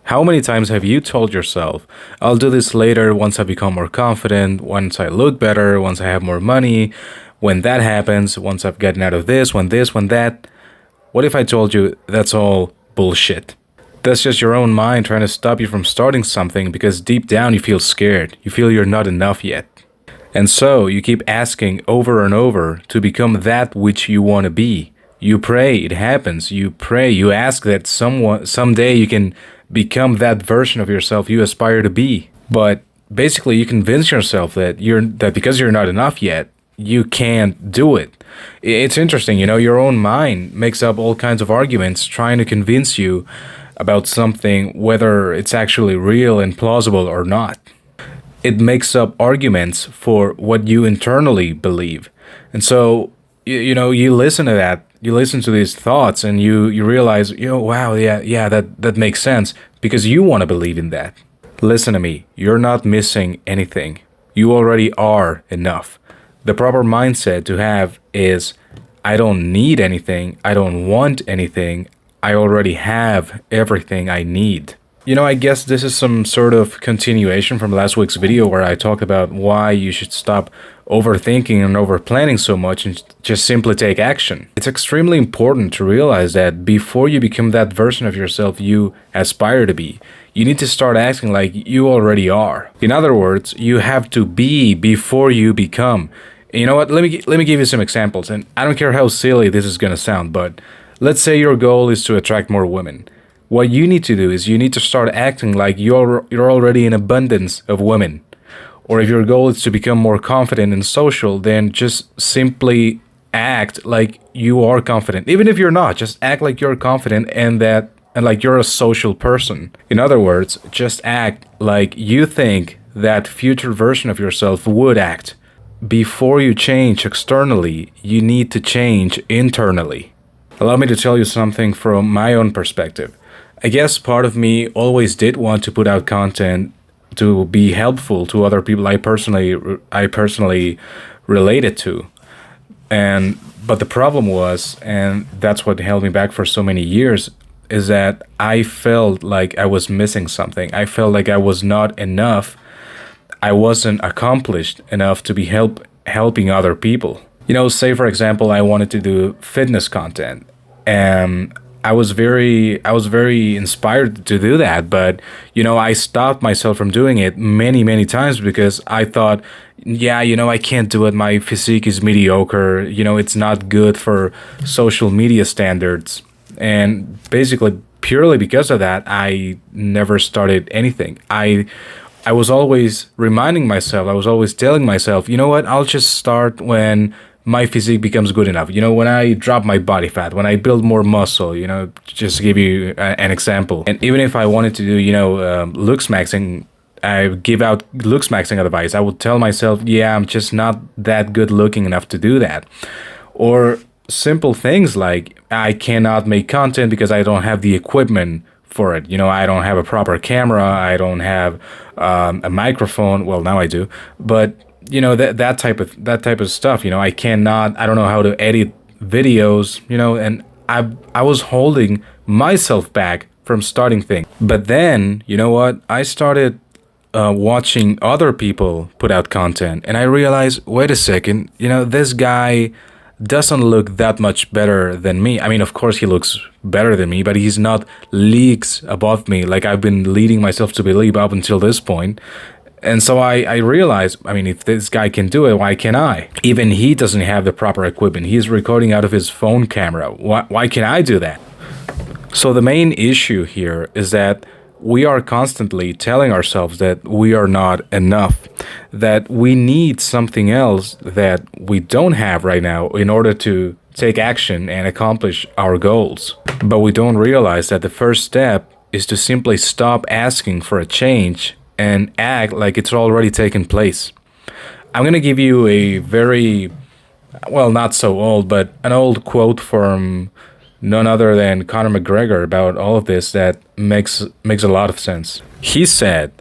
How many times have you told yourself, I'll do this later once I become more confident, once I look better, once I have more money, when that happens, once I've gotten out of this, when that? What if I told you that's all bullshit? That's just your own mind trying to stop you from starting something because deep down you feel scared. You feel you're not enough yet. And so you keep asking over and over to become that which you want to be. You pray, it happens. You pray, you ask that someday you can become that version of yourself you aspire to be. But basically you convince yourself that because you're not enough yet, you can't do it. It's interesting, your own mind makes up all kinds of arguments trying to convince you about something, whether it's actually real and plausible or not. It makes up arguments for what you internally believe. And so, you listen to that, you listen to these thoughts and you realize, wow, yeah, that makes sense because you want to believe in that. Listen to me, you're not missing anything. You already are enough. The proper mindset to have is, I don't need anything, I don't want anything, I already have everything I need. I guess this is some sort of continuation from last week's video where I talked about why you should stop overthinking and overplanning so much and just simply take action. It's extremely important to realize that before you become that version of yourself you aspire to be, you need to start acting like you already are. In other words, you have to be before you become. You know what? Let me give you some examples, and I don't care how silly this is gonna sound, but let's say your goal is to attract more women. What you need to do is you need to start acting like you're already in abundance of women. Or if your goal is to become more confident and social, then just simply act like you are confident. Even if you're not, just act like you're confident and like you're a social person. In other words, just act like you think that future version of yourself would act. Before you change externally, you need to change internally. Allow me to tell you something from my own perspective. I guess part of me always did want to put out content to be helpful to other people I personally related to. But the problem was, and that's what held me back for so many years, is that I felt like I was missing something. I felt like I was not enough. I wasn't accomplished enough to be helping other people. Say for example, I wanted to do fitness content, and I was very inspired to do that, but I stopped myself from doing it many times because I thought, I can't do it. My physique is mediocre. It's not good for social media standards, and basically purely because of that, I never started anything. I was always reminding myself, I was always telling myself, what, I'll just start when my physique becomes good enough. When I drop my body fat, when I build more muscle, just to give you an example. And even if I wanted to do, looks maxing, I give out looks maxing advice. I would tell myself, I'm just not that good looking enough to do that. Or simple things like, I cannot make content because I don't have the equipment for it. I don't have a proper camera. I don't have a microphone. Well, now I do, but that type of stuff. I don't know how to edit videos. And I was holding myself back from starting things. But then, what? I started watching other people put out content, and I realized, wait a second, this guy doesn't look that much better than me. I mean, of course he looks better than me, but he's not leagues above me like I've been leading myself to believe up until this point. And so I realized, if this guy can do it, why can't I? Even he doesn't have the proper equipment. He's recording out of his phone camera. Why can't I do that? So the main issue here is that we are constantly telling ourselves that we are not enough, that we need something else that we don't have right now in order to take action and accomplish our goals. But we don't realize that the first step is to simply stop asking for a change and act like it's already taken place. I'm going to give you a very, not so old, but an old quote from none other than Conor McGregor about all of this that makes a lot of sense. He said,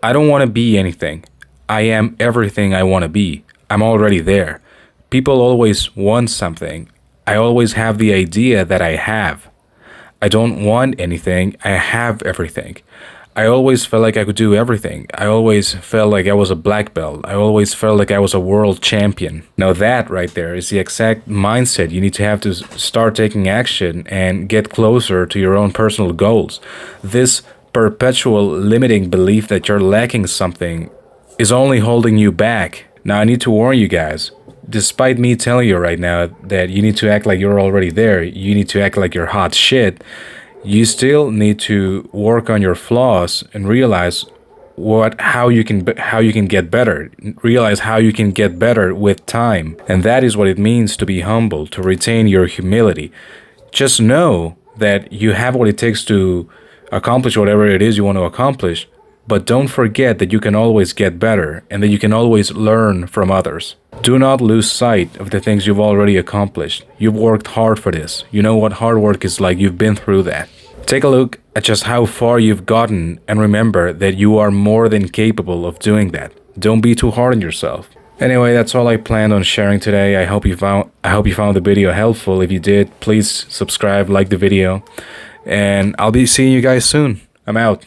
I don't want to be anything. I am everything I want to be. I'm already there. People always want something. I always have the idea that I have. I don't want anything. I have everything. I always felt like I could do everything. I always felt like I was a black belt. I always felt like I was a world champion. Now that right there is the exact mindset you need to have to start taking action and get closer to your own personal goals. This perpetual limiting belief that you're lacking something is only holding you back. Now I need to warn you guys. Despite me telling you right now that you need to act like you're already there, you need to act like you're hot shit, you still need to work on your flaws and realize how you can get better. Realize how you can get better with time. And that is what it means to be humble, to retain your humility. Just know that you have what it takes to accomplish whatever it is you want to accomplish, but don't forget that you can always get better and that you can always learn from others. Do not lose sight of the things you've already accomplished. You've worked hard for this. You know what hard work is like. You've been through that. Take a look at just how far you've gotten and remember that you are more than capable of doing that. Don't be too hard on yourself. Anyway, that's all I planned on sharing today. I hope you found the video helpful. If you did, please subscribe, like the video, and I'll be seeing you guys soon. I'm out.